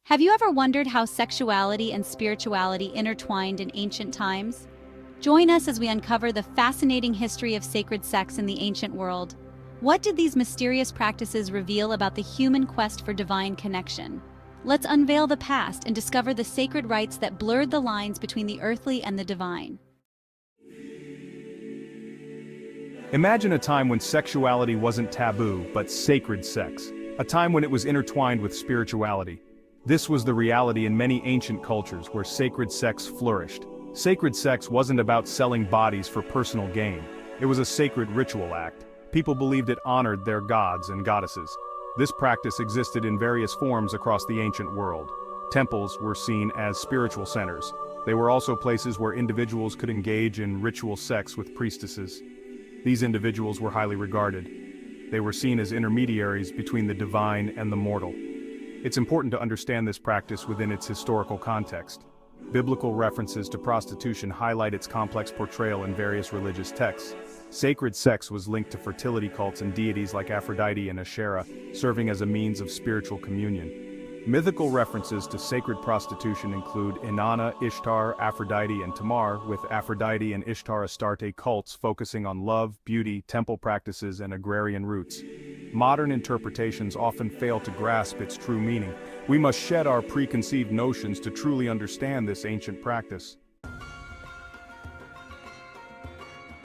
Have you ever wondered how sexuality and spirituality intertwined in ancient times? Join us as we uncover the fascinating history of sacred sex in the ancient world. What did these mysterious practices reveal about the human quest for divine connection? Let's unveil the past and discover the sacred rites that blurred the lines between the earthly and the divine. Imagine a time when sexuality wasn't taboo, but sacred sex. A time when it was intertwined with spirituality. This was the reality in many ancient cultures where sacred sex flourished. Sacred sex wasn't about selling bodies for personal gain. It was a sacred ritual act. People believed it honored their gods and goddesses. This practice existed in various forms across the ancient world. Temples were seen as spiritual centers. They were also places where individuals could engage in ritual sex with priestesses. These individuals were highly regarded. They were seen as intermediaries between the divine and the mortal. It's important to understand this practice within its historical context. Biblical references to prostitution highlight its complex portrayal in various religious texts. Sacred sex was linked to fertility cults and deities like Aphrodite and Asherah, serving as a means of spiritual communion. Mythical references to sacred prostitution include Inanna, Ishtar, Aphrodite, and Tamar, with Aphrodite and Ishtar Astarte cults focusing on love, beauty, temple practices, and agrarian roots. Modern interpretations often fail to grasp its true meaning. We must shed our preconceived notions to truly understand this ancient practice.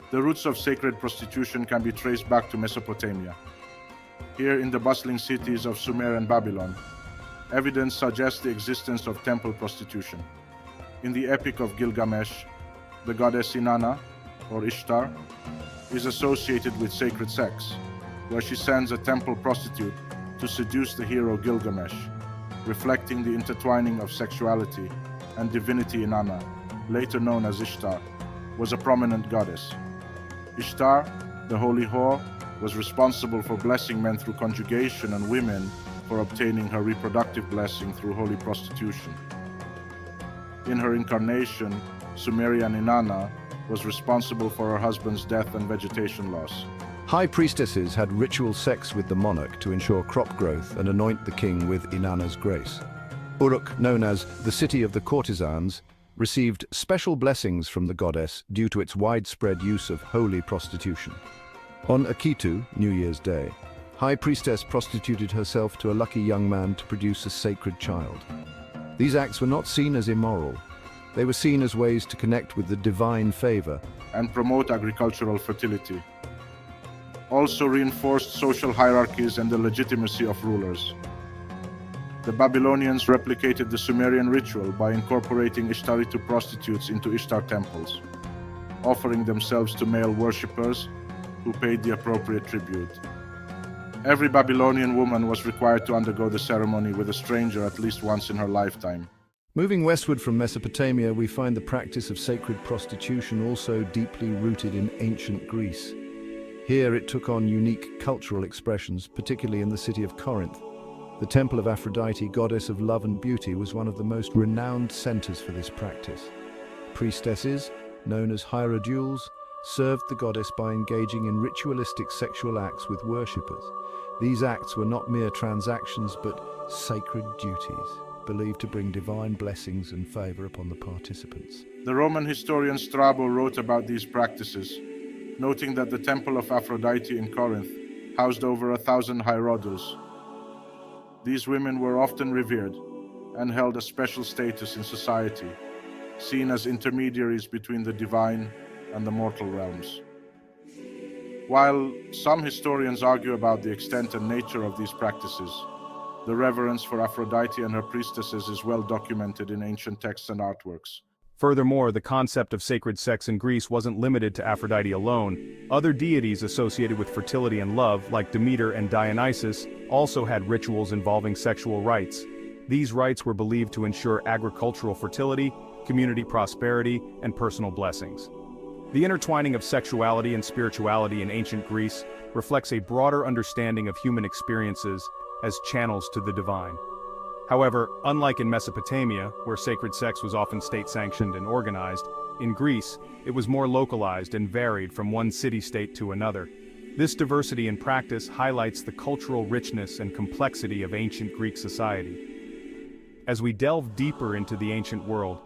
The roots of sacred prostitution can be traced back to Mesopotamia. Here in the bustling cities of Sumer and Babylon, evidence suggests the existence of temple prostitution. In the Epic of Gilgamesh, the goddess Inanna, or Ishtar, is associated with sacred sex, where she sends a temple prostitute to seduce the hero Gilgamesh, reflecting the intertwining of sexuality and divinity. Inanna, later known as Ishtar, was a prominent goddess. Ishtar, the holy whore, was responsible for blessing men through conjugation and women for obtaining her reproductive blessing through holy prostitution. In her incarnation, Sumerian Inanna was responsible for her husband's death and vegetation loss. High priestesses had ritual sex with the monarch to ensure crop growth and anoint the king with Inanna's grace. Uruk, known as the city of the courtesans, received special blessings from the goddess due to its widespread use of holy prostitution. On Akitu, New Year's Day, High Priestess prostituted herself to a lucky young man to produce a sacred child. These acts were not seen as immoral. They were seen as ways to connect with the divine favor and promote agricultural fertility. Also reinforced social hierarchies and the legitimacy of rulers. The Babylonians replicated the Sumerian ritual by incorporating Ishtaritu prostitutes into Ishtar temples, offering themselves to male worshippers who paid the appropriate tribute. Every Babylonian woman was required to undergo the ceremony with a stranger at least once in her lifetime. Moving westward from Mesopotamia, we find the practice of sacred prostitution also deeply rooted in ancient Greece. Here it took on unique cultural expressions, particularly in the city of Corinth. The temple of Aphrodite, goddess of love and beauty, was one of the most renowned centers for this practice. Priestesses, known as hierodules, served the goddess by engaging in ritualistic sexual acts with worshippers. These acts were not mere transactions, but sacred duties, believed to bring divine blessings and favor upon the participants. The Roman historian Strabo wrote about these practices, noting that the temple of Aphrodite in Corinth housed over 1,000 hierodules. These women were often revered and held a special status in society, seen as intermediaries between the divine and the mortal realms. While some historians argue about the extent and nature of these practices, the reverence for Aphrodite and her priestesses is well documented in ancient texts and artworks. Furthermore, the concept of sacred sex in Greece wasn't limited to Aphrodite alone. Other deities associated with fertility and love, like Demeter and Dionysus, also had rituals involving sexual rites. These rites were believed to ensure agricultural fertility, community prosperity, and personal blessings. The intertwining of sexuality and spirituality in ancient Greece reflects a broader understanding of human experiences as channels to the divine. However, unlike in Mesopotamia, where sacred sex was often state-sanctioned and organized, in Greece, it was more localized and varied from one city-state to another. This diversity in practice highlights the cultural richness and complexity of ancient Greek society. As we delve deeper into the ancient world,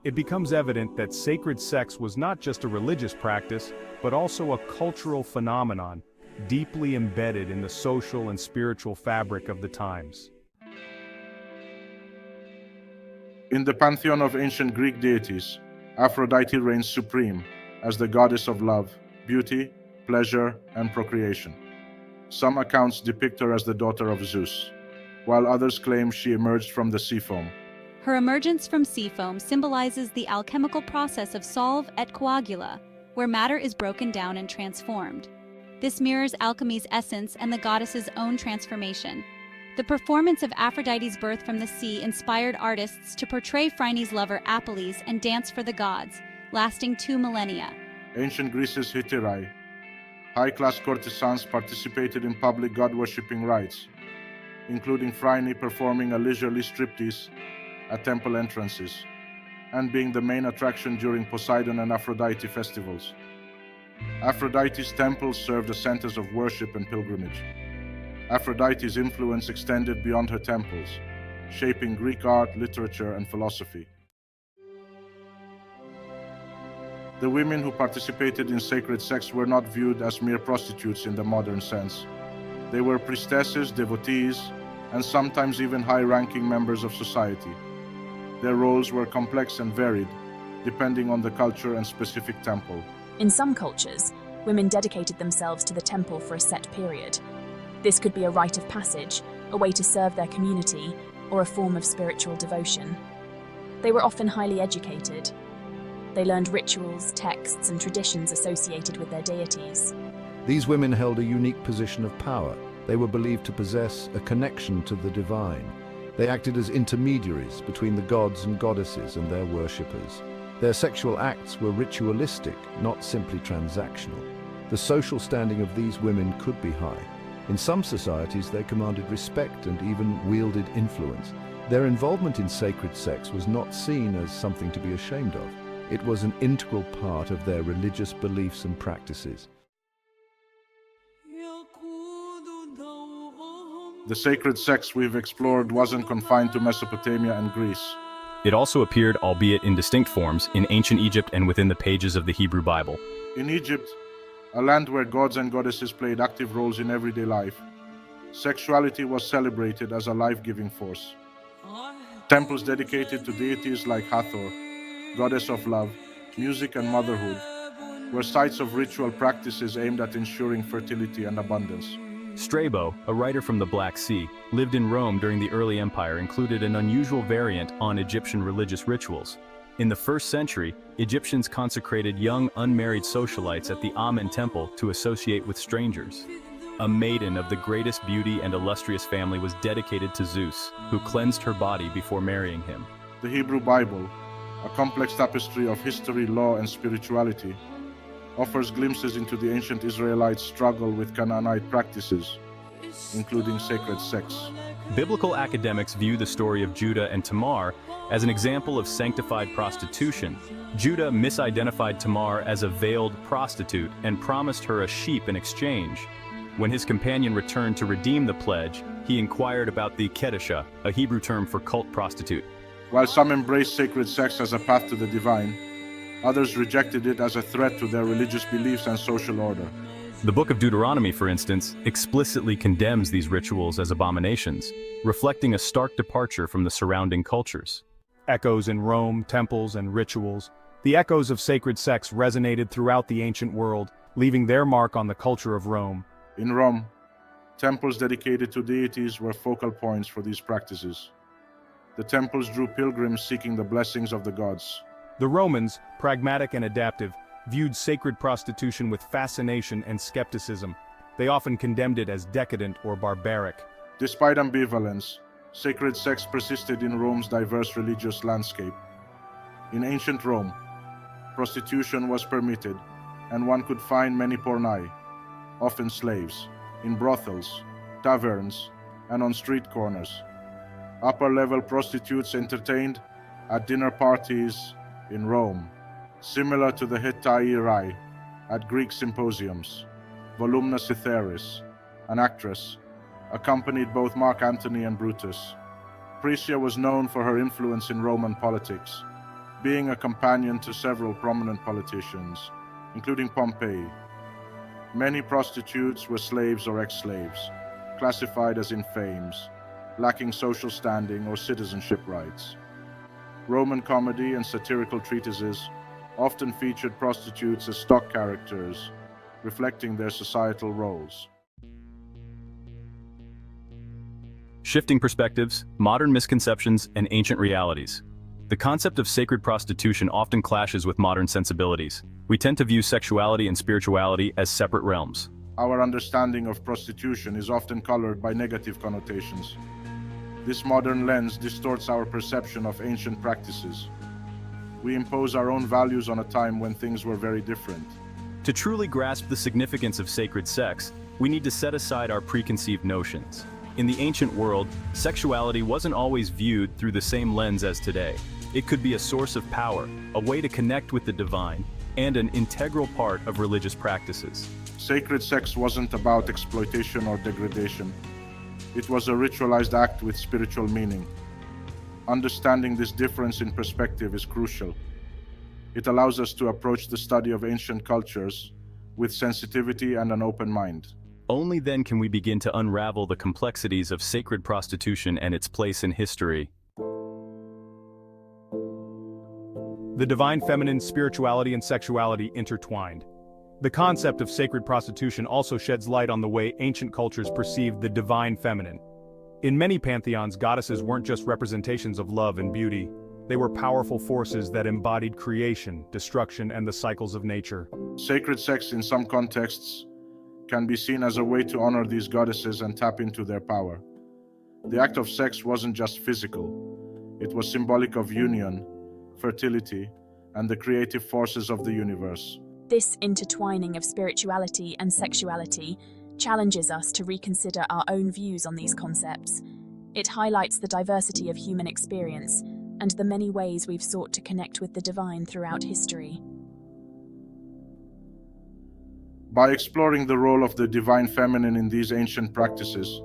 it becomes evident that sacred sex was not just a religious practice, but also a cultural phenomenon, deeply embedded in the social and spiritual fabric of the times. In the pantheon of ancient Greek deities, Aphrodite reigns supreme as the goddess of love, beauty, pleasure, and procreation. Some accounts depict her as the daughter of Zeus, while others claim she emerged from the sea foam. Her emergence from sea foam symbolizes the alchemical process of solve et coagula, where matter is broken down and transformed. This mirrors alchemy's essence and the goddess's own transformation. The performance of Aphrodite's birth from the sea inspired artists to portray Phryne's lover Apelles and dance for the gods, lasting 2 millennia. Ancient Greece's hetairai, high-class courtesans, participated in public god-worshipping rites, including Phryne performing a leisurely striptease at temple entrances, and being the main attraction during Poseidon and Aphrodite festivals. Aphrodite's temples served as centers of worship and pilgrimage. Aphrodite's influence extended beyond her temples, shaping Greek art, literature, and philosophy. The women who participated in sacred sex were not viewed as mere prostitutes in the modern sense. They were priestesses, devotees, and sometimes even high-ranking members of society. Their roles were complex and varied, depending on the culture and specific temple. In some cultures, women dedicated themselves to the temple for a set period. This could be a rite of passage, a way to serve their community, or a form of spiritual devotion. They were often highly educated. They learned rituals, texts, and traditions associated with their deities. These women held a unique position of power. They were believed to possess a connection to the divine. They acted as intermediaries between the gods and goddesses and their worshippers. Their sexual acts were ritualistic, not simply transactional. The social standing of these women could be high. In some societies, they commanded respect and even wielded influence. Their involvement in sacred sex was not seen as something to be ashamed of. It was an integral part of their religious beliefs and practices. The sacred sex we've explored wasn't confined to Mesopotamia and Greece. It also appeared, albeit in distinct forms, in ancient Egypt and within the pages of the Hebrew Bible. In Egypt, a land where gods and goddesses played active roles in everyday life, sexuality was celebrated as a life-giving force. Temples dedicated to deities like Hathor, goddess of love, music, and motherhood, were sites of ritual practices aimed at ensuring fertility and abundance. Strabo, a writer from the Black Sea, lived in Rome during the early empire, included an unusual variant on Egyptian religious rituals. In the 1st century, Egyptians consecrated young unmarried socialites at the Amen temple to associate with strangers. A maiden of the greatest beauty and illustrious family was dedicated to Zeus, who cleansed her body before marrying him. The Hebrew Bible, a complex tapestry of history, law, and spirituality, offers glimpses into the ancient Israelites' struggle with Canaanite practices, including sacred sex. Biblical academics view the story of Judah and Tamar as an example of sanctified prostitution. Judah misidentified Tamar as a veiled prostitute and promised her a sheep in exchange. When his companion returned to redeem the pledge, he inquired about the kedusha, a Hebrew term for cult prostitute. While some embraced sacred sex as a path to the divine, others rejected it as a threat to their religious beliefs and social order. The Book of Deuteronomy, for instance, explicitly condemns these rituals as abominations, reflecting a stark departure from the surrounding cultures. Echoes in Rome, temples, and rituals. The echoes of sacred sex resonated throughout the ancient world, leaving their mark on the culture of Rome. In Rome, temples dedicated to deities were focal points for these practices. The temples drew pilgrims seeking the blessings of the gods. The Romans, pragmatic and adaptive, viewed sacred prostitution with fascination and skepticism. They often condemned it as decadent or barbaric. Despite ambivalence, sacred sex persisted in Rome's diverse religious landscape. In ancient Rome, prostitution was permitted, and one could find many pornai, often slaves, in brothels, taverns, and on street corners. Upper-level prostitutes entertained at dinner parties in Rome, similar to the hetairai at Greek symposiums. Volumna Cytheris, an actress, accompanied both Mark Antony and Brutus. Patricia was known for her influence in Roman politics, being a companion to several prominent politicians, including Pompey. Many prostitutes were slaves or ex-slaves, classified as infames, lacking social standing or citizenship rights. Roman comedy and satirical treatises often featured prostitutes as stock characters, reflecting their societal roles. Shifting perspectives, modern misconceptions, and ancient realities. The concept of sacred prostitution often clashes with modern sensibilities. We tend to view sexuality and spirituality as separate realms. Our understanding of prostitution is often colored by negative connotations. This modern lens distorts our perception of ancient practices. We impose our own values on a time when things were very different. To truly grasp the significance of sacred sex, we need to set aside our preconceived notions. In the ancient world, sexuality wasn't always viewed through the same lens as today. It could be a source of power, a way to connect with the divine, and an integral part of religious practices. Sacred sex wasn't about exploitation or degradation. It was a ritualized act with spiritual meaning. Understanding this difference in perspective is crucial. It allows us to approach the study of ancient cultures with sensitivity and an open mind. Only then can we begin to unravel the complexities of sacred prostitution and its place in history. The divine feminine, spirituality, and sexuality intertwined. The concept of sacred prostitution also sheds light on the way ancient cultures perceived the divine feminine. In many pantheons, goddesses weren't just representations of love and beauty. They were powerful forces that embodied creation, destruction, and the cycles of nature. Sacred sex, in some contexts, can be seen as a way to honor these goddesses and tap into their power. The act of sex wasn't just physical. It was symbolic of union, fertility, and the creative forces of the universe. This intertwining of spirituality and sexuality challenges us to reconsider our own views on these concepts. It highlights the diversity of human experience and the many ways we've sought to connect with the divine throughout history. By exploring the role of the divine feminine in these ancient practices,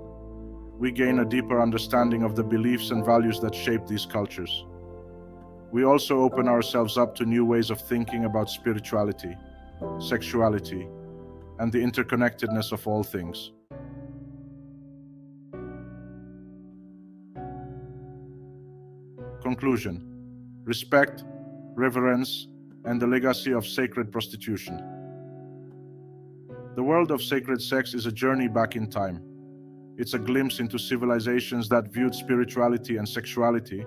we gain a deeper understanding of the beliefs and values that shape these cultures. We also open ourselves up to new ways of thinking about spirituality, sexuality, and the interconnectedness of all things. Conclusion: respect, reverence, and the legacy of sacred prostitution. The world of sacred sex is a journey back in time. It's a glimpse into civilizations that viewed spirituality and sexuality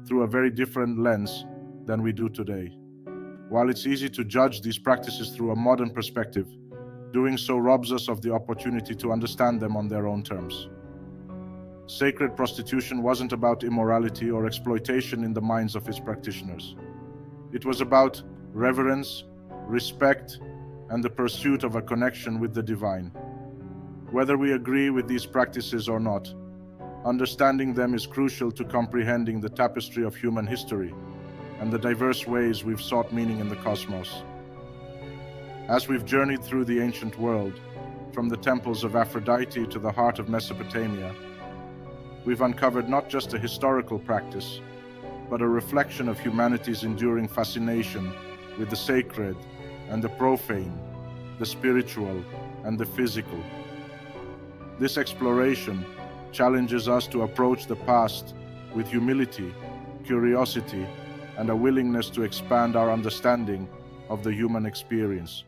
through a very different lens than we do today. While it's easy to judge these practices through a modern perspective, doing so robs us of the opportunity to understand them on their own terms. Sacred prostitution wasn't about immorality or exploitation in the minds of its practitioners. It was about reverence, respect, and the pursuit of a connection with the divine. Whether we agree with these practices or not, understanding them is crucial to comprehending the tapestry of human history and the diverse ways we've sought meaning in the cosmos. As we've journeyed through the ancient world, from the temples of Aphrodite to the heart of Mesopotamia, we've uncovered not just a historical practice, but a reflection of humanity's enduring fascination with the sacred and the profane, the spiritual and the physical. This exploration challenges us to approach the past with humility, curiosity, and a willingness to expand our understanding of the human experience.